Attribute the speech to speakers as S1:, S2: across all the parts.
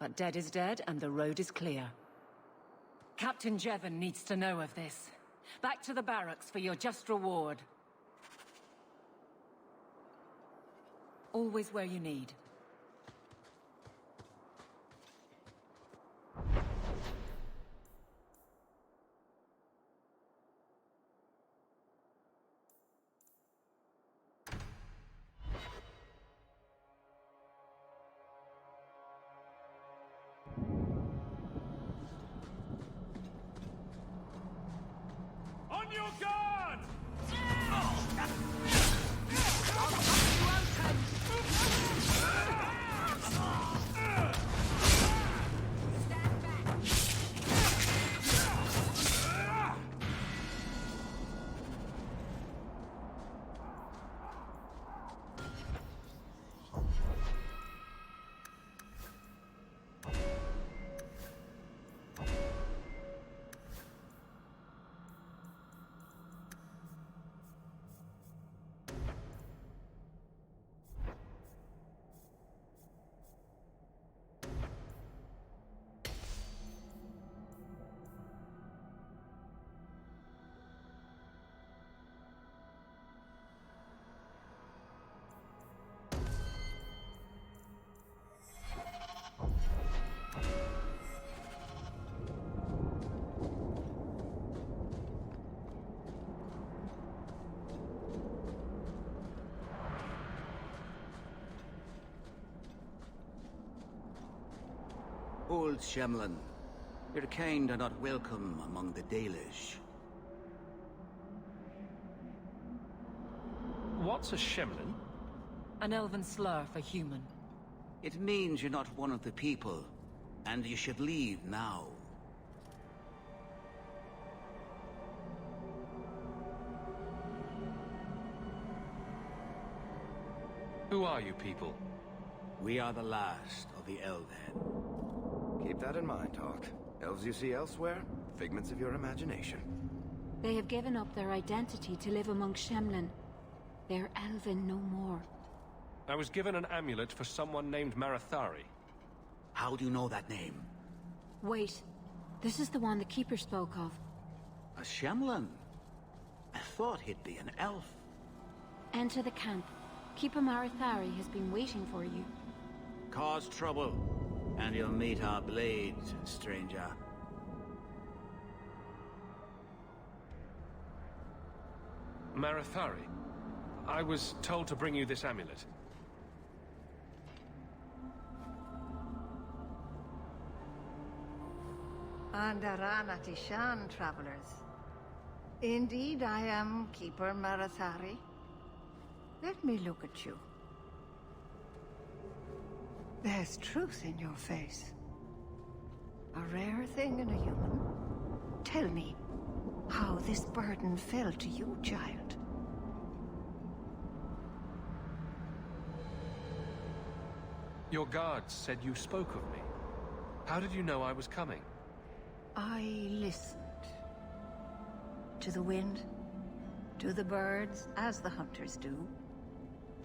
S1: but dead is dead and the road is clear. Captain Jevon needs to know of this. Back to the barracks for your just reward. Always where you need.
S2: On your guard!
S3: Old Shemlin, your kind are not welcome among the Dalish.
S2: What's a Shemlin?
S1: An elven slur for human.
S3: It means you're not one of the people, and you should leave now.
S2: Who are you people?
S3: We are the last of the Elven.
S4: Keep that in mind, Hawk. Elves you see elsewhere, figments of your imagination.
S5: They have given up their identity to live among Shemlin. They're elven no more.
S2: I was given an amulet for someone named Marathari.
S3: How do you know that name?
S5: Wait, this is the one the Keeper spoke of.
S3: A Shemlin? I thought he'd be an elf.
S5: Enter the camp. Keeper Marathari has been waiting for you.
S3: Cause trouble, and you'll meet our blades, stranger.
S2: Marathari? I was told to bring you this amulet.
S6: Andarana Tishan, travelers. Indeed, I am Keeper Marathari. Let me look at you. There's truth in your face. A rare thing in a human. Tell me how this burden fell to you, child.
S2: Your guards said you spoke of me. How did you know I was coming?
S6: I listened. To the wind, to the birds, as the hunters do,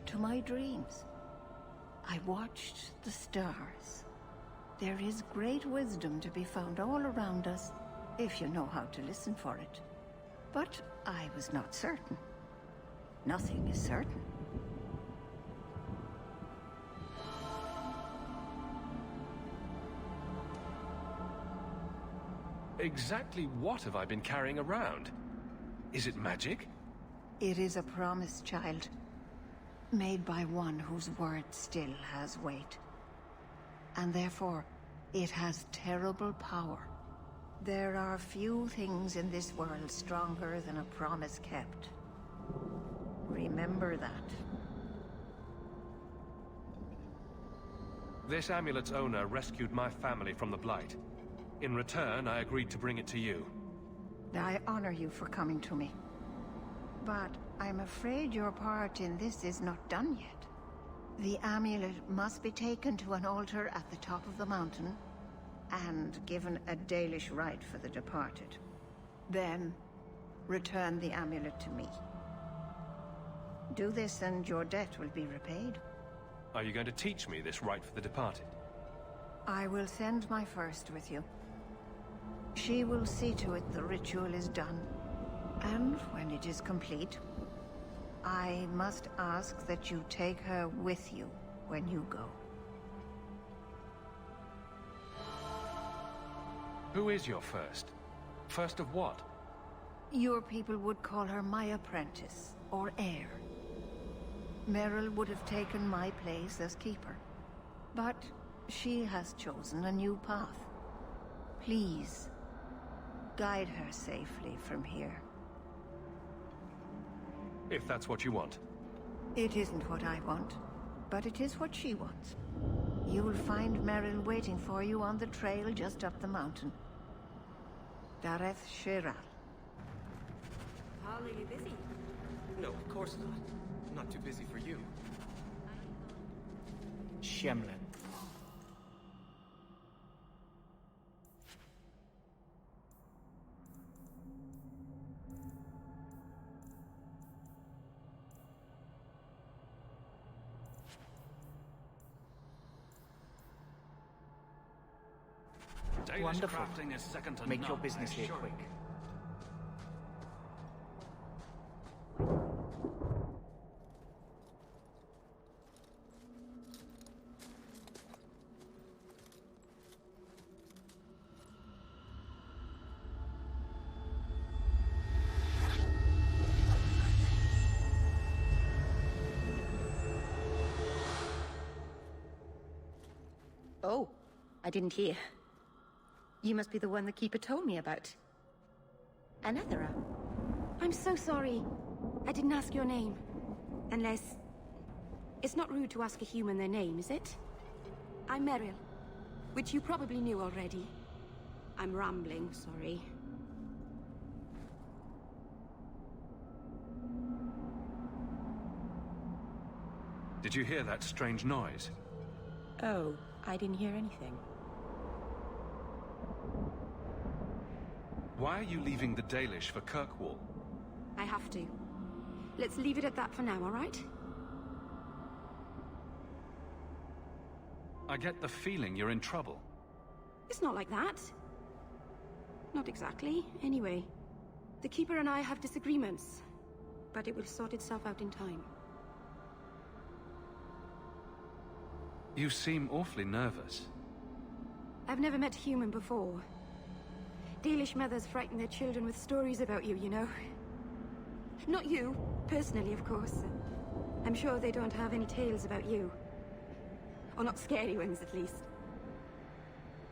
S6: to my dreams. I watched the stars. There is great wisdom to be found all around us, if you know how to listen for it. But I was not certain. Nothing is certain.
S2: Exactly what have I been carrying around? Is it magic?
S6: It is a promise, child. Made by one whose word still has weight. And therefore, it has terrible power. There are few things in this world stronger than a promise kept. Remember that.
S2: This amulet's owner rescued my family from the Blight. In return, I agreed to bring it to you.
S6: I honor you for coming to me. But I'm afraid your part in this is not done yet. The amulet must be taken to an altar at the top of the mountain and given a Dalish rite for the departed. Then, return the amulet to me. Do this and your debt will be repaid.
S2: Are you going to teach me this rite for the departed?
S6: I will send my first with you. She will see to it the ritual is done. And when it is complete, I must ask that you take her with you when you go.
S2: Who is your first? First of what?
S6: Your people would call her my apprentice, or heir. Meryl would have taken my place as keeper. But she has chosen a new path. Please, guide her safely from here.
S2: If that's what you want.
S6: It isn't what I want, but it is what she wants. You will find Meryl waiting for you on the trail just up the mountain. Dareth Shiral.
S7: Paul, are you busy?
S8: No, of course not. I'm not too busy for you.
S9: Shemlin.
S3: Danish
S9: Wonderful.
S3: crafting is second to
S9: Make
S3: none,
S9: your business
S3: I
S9: here
S3: assure
S9: quick.
S3: you.
S7: Oh, I didn't hear. You must be the one the Keeper told me about. Anethera.
S10: I'm so sorry. I didn't ask your name. Unless... It's not rude to ask a human their name, is it? I'm Meryl, which you probably knew already. I'm rambling, sorry.
S2: Did you hear that strange noise?
S7: Oh, I didn't hear anything.
S2: Why are you leaving the Dalish for Kirkwall?
S10: I have to. Let's leave it at that for now, all right?
S2: I get the feeling you're in trouble.
S10: It's not like that. Not exactly, anyway. The Keeper and I have disagreements, but it will sort itself out in time.
S2: You seem awfully nervous.
S10: I've never met a human before. Dalish mothers frighten their children with stories about you, you know. Not you, personally, of course. I'm sure they don't have any tales about you. Or not scary ones, at least.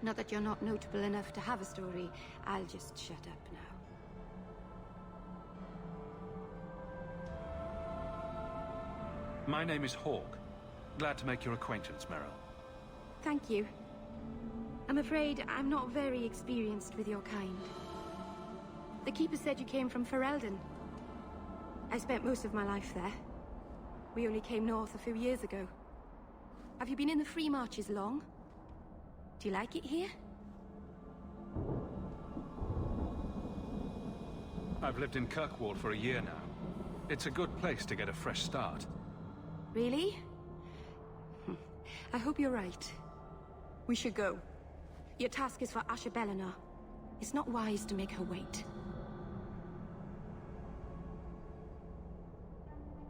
S10: Not that you're not notable enough to have a story. I'll just shut up now.
S2: My name is Hawk. Glad to make your acquaintance, Meryl.
S10: Thank you. I'm afraid I'm not very experienced with your kind. The Keeper said you came from Ferelden. I spent most of my life there. We only came north a few years ago. Have you been in the Free Marches long? Do you like it here?
S2: I've lived in Kirkwall for a year now. It's a good place to get a fresh start.
S10: Really? I hope you're right. We should go. Your task is for Asha Bellinar. It's not wise to make her wait.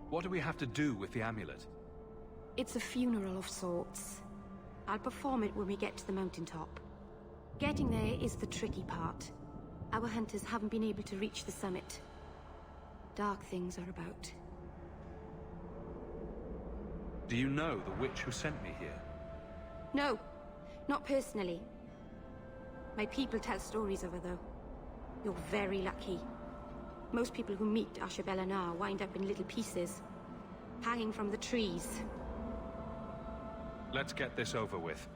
S2: What do we have to do with the amulet?
S10: It's a funeral of sorts. I'll perform it when we get to the mountaintop. Getting there is the tricky part. Our hunters haven't been able to reach the summit. Dark things are about.
S2: Do you know the witch who sent me here?
S10: No, not personally. My people tell stories of her, though. You're very lucky. Most people who meet Asha Bellinar wind up in little pieces, hanging from the trees.
S2: Let's get this over with.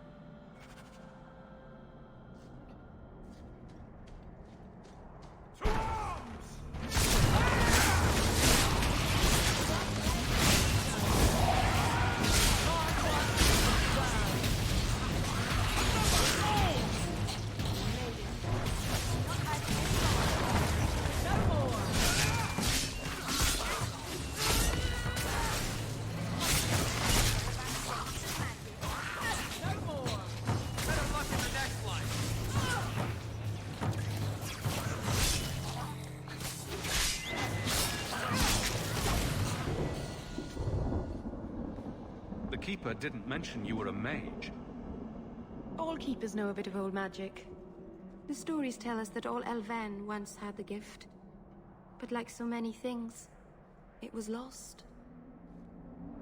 S1: No more!
S2: Keeper didn't mention you were a mage.
S10: All keepers know a bit of old magic. The stories tell us that all Elven once had the gift. But like so many things, it was lost.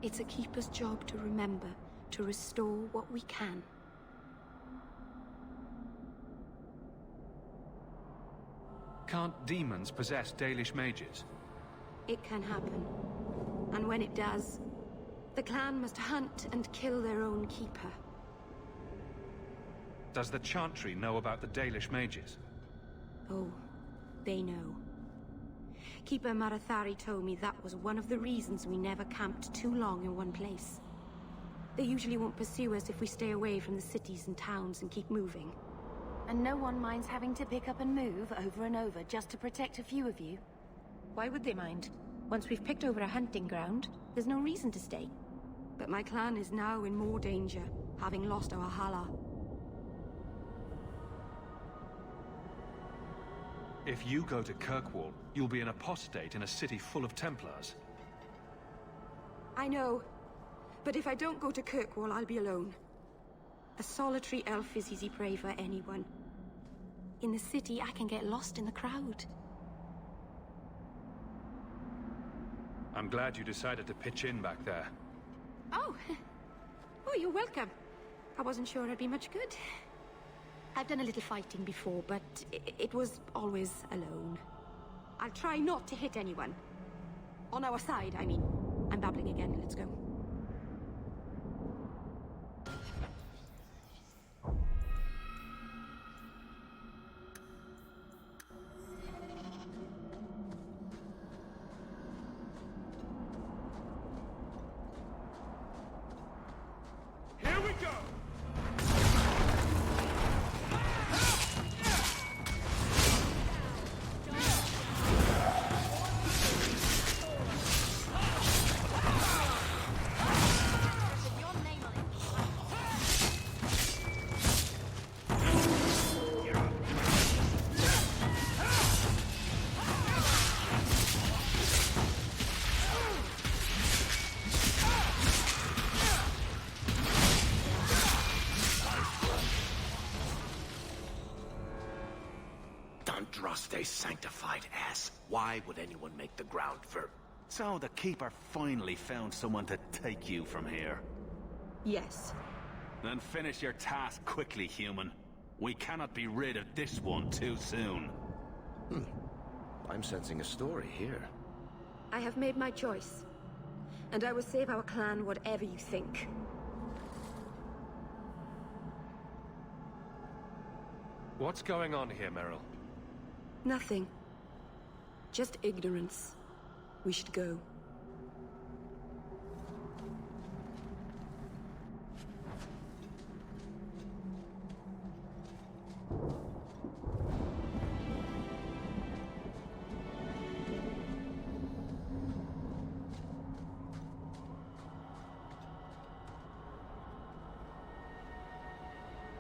S10: It's a keeper's job to remember, to restore what we can.
S2: Can't demons possess Dalish mages?
S10: It can happen. And when it does, the clan must hunt and kill their own keeper.
S2: Does the Chantry know about the Dalish mages?
S10: Oh, they know. Keeper Marathari told me that was one of the reasons we never camped too long in one place. They usually won't pursue us if we stay away from the cities and towns and keep moving.
S7: And no one minds having to pick up and move over and over just to protect a few of you? Why would they mind? Once we've picked over a hunting ground, there's no reason to stay.
S10: But my clan is now in more danger, having lost our Hala.
S2: If you go to Kirkwall, you'll be an apostate in a city full of Templars.
S10: I know. But if I don't go to Kirkwall, I'll be alone. A solitary elf is easy prey for anyone. In the city, I can get lost in the crowd.
S2: I'm glad you decided to pitch in back there.
S10: Oh! Oh, you're welcome. I wasn't sure I'd be much good. I've done a little fighting before, but it was always alone. I'll try not to hit anyone. On our side, I mean. I'm babbling again, let's go.
S2: Here we go!
S3: They sanctified ass. Why would anyone make the ground for... So the Keeper finally found someone to take you from here.
S10: Yes.
S3: Then finish your task quickly, human. We cannot be rid of this one too soon.
S4: I'm sensing a story here.
S10: I have made my choice. And I will save our clan whatever you think.
S2: What's going on here, Meryl?
S10: Nothing. Just ignorance. We should go.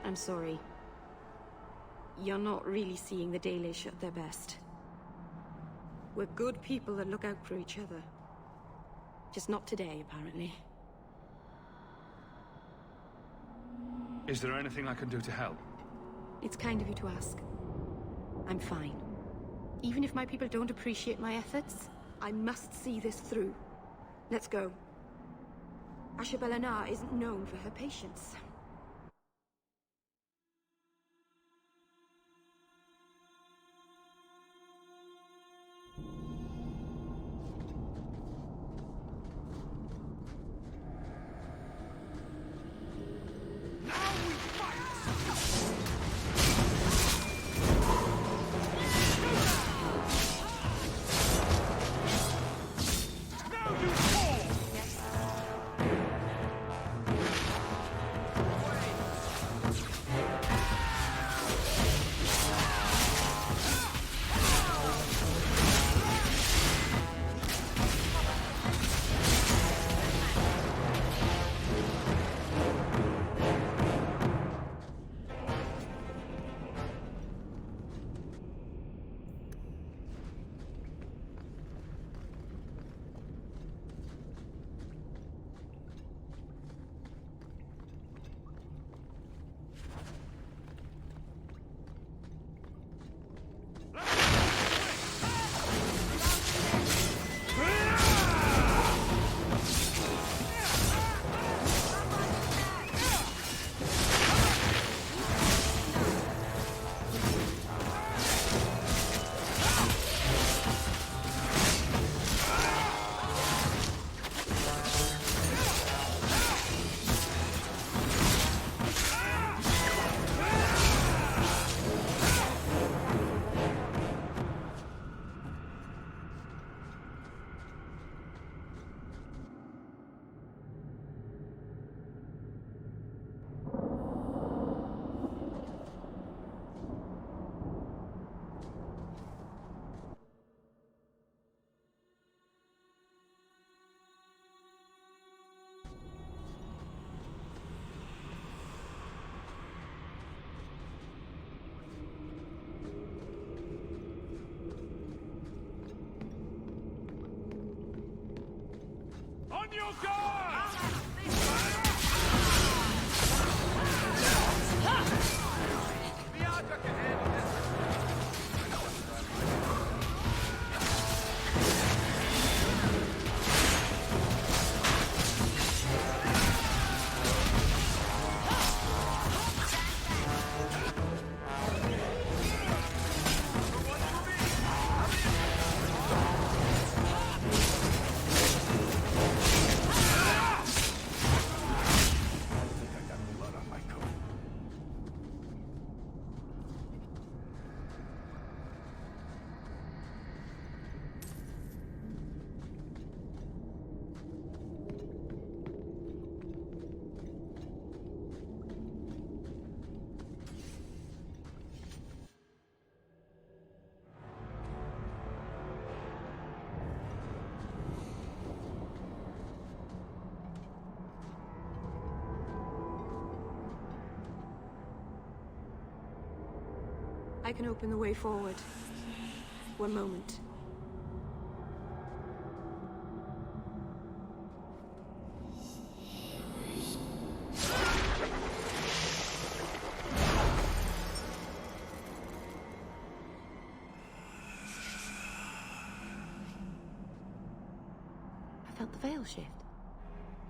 S10: I'm sorry. You're not really seeing the Dalish at their best. We're good people that look out for each other. Just not today, apparently.
S2: Is there anything I can do to help?
S10: It's kind of you to ask. I'm fine. Even if my people don't appreciate my efforts, I must see this through. Let's go. Ashabelana isn't known for her patience.
S2: your guard!
S8: Bianca can handle this.
S10: I can open the way forward. One moment.
S7: I felt the veil shift.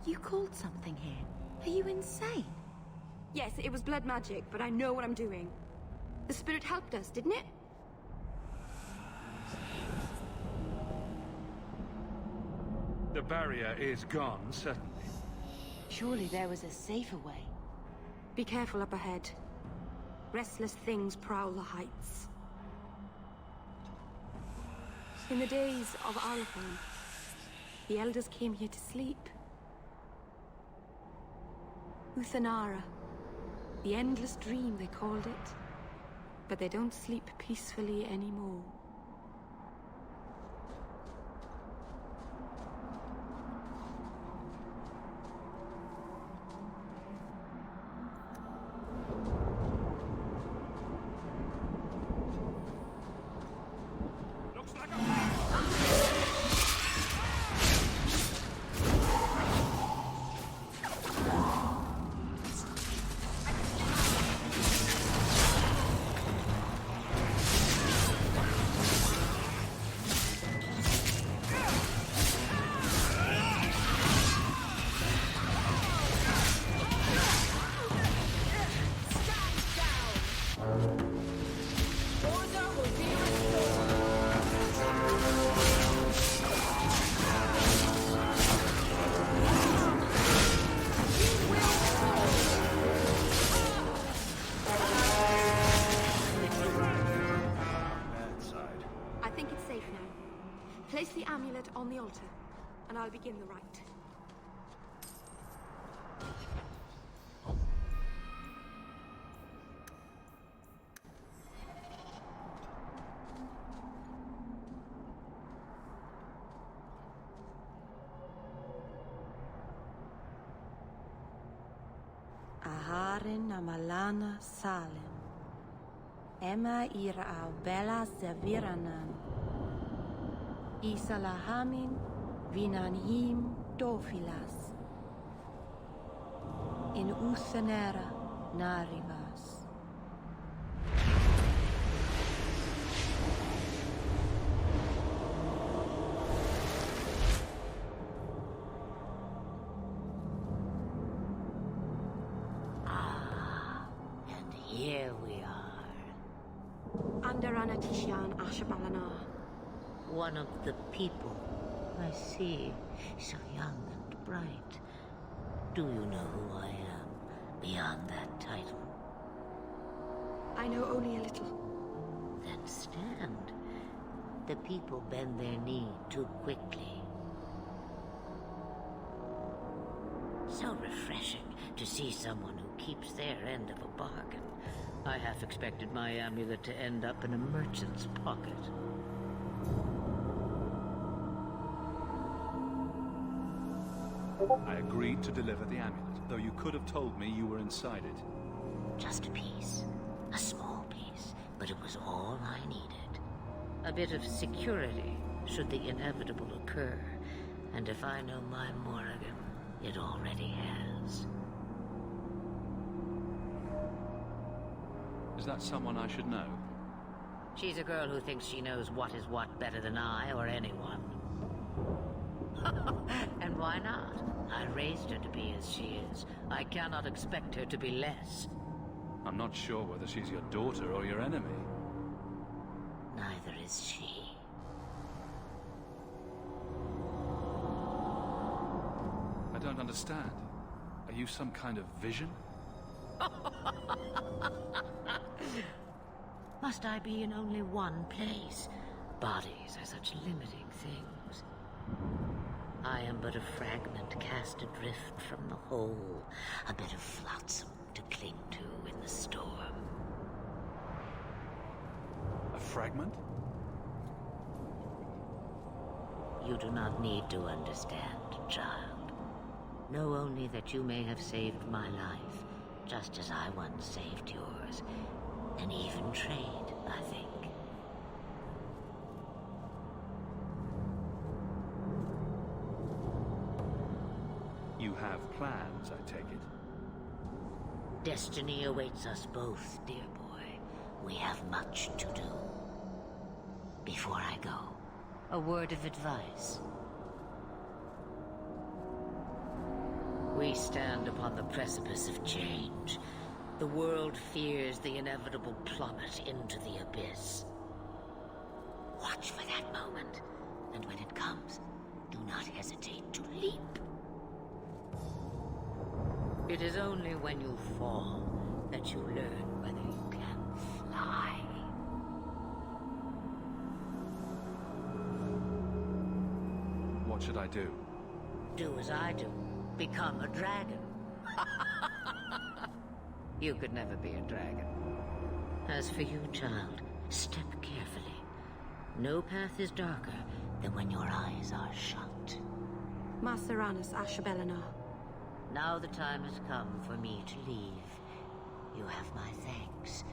S7: You called something here. Are you insane?
S10: Yes, it was blood magic, but I know what I'm doing. The spirit helped us, didn't it?
S2: The barrier is gone, certainly.
S7: Surely there was a safer way.
S10: Be careful up ahead. Restless things prowl the heights. In the days of Arlethon, the elders came here to sleep. Uthanara. The endless dream, they called it. But they don't sleep peacefully anymore.
S2: Looks like a...
S10: Place the amulet on the altar, and I'll begin the rite.
S7: Aharin amalana salem. Emma ira au bella zaviranan. Isalahamin vinanhim dofilas. In Uthanera narivas.
S9: And here we are.
S10: Under Anatishan Ashabalana.
S9: One of the people. I see. So young and bright. Do you know who I am, beyond that title?
S10: I know only a little.
S9: Then stand. The people bend their knee too quickly. So refreshing to see someone who keeps their end of a bargain. I half expected my amulet to end up in a merchant's pocket.
S3: I agreed to deliver the amulet, though you could have told me you were inside it.
S9: Just a piece. A small piece, but it was all I needed. A bit of security, should the inevitable occur, And if I know my Morrigan, it already has.
S11: Is that someone I should know?
S9: She's a girl who thinks she knows what is what better than I or anyone. And why not? I raised her to be as she is. I cannot expect her to be less.
S11: I'm not sure whether she's your daughter or your enemy.
S9: Neither is she.
S11: I don't understand. Are you some kind of vision?
S9: Must I be in only one place? Bodies are such limiting things. I am but a fragment cast adrift from the whole, a bit of flotsam to cling to in the storm.
S11: A fragment?
S9: You do not need to understand, child. Know only that you may have saved my life, just as I once saved yours. An even trade, I think.
S11: You have plans, I take it.
S9: Destiny awaits us both, dear boy. We have much to do. Before I go, a word of advice. We stand upon the precipice of change. The world fears the inevitable plummet into the abyss. Watch for that moment, and when it comes, do not hesitate to leap. It is only when you fall that you learn whether you can fly.
S11: What should I do?
S9: Do as I do. Become a dragon. You could never be a dragon. As for you, child, step carefully. No path is darker than when your eyes are shut.
S10: Maceranus Ashabelina.
S9: Now the time has come for me to leave. You have my thanks,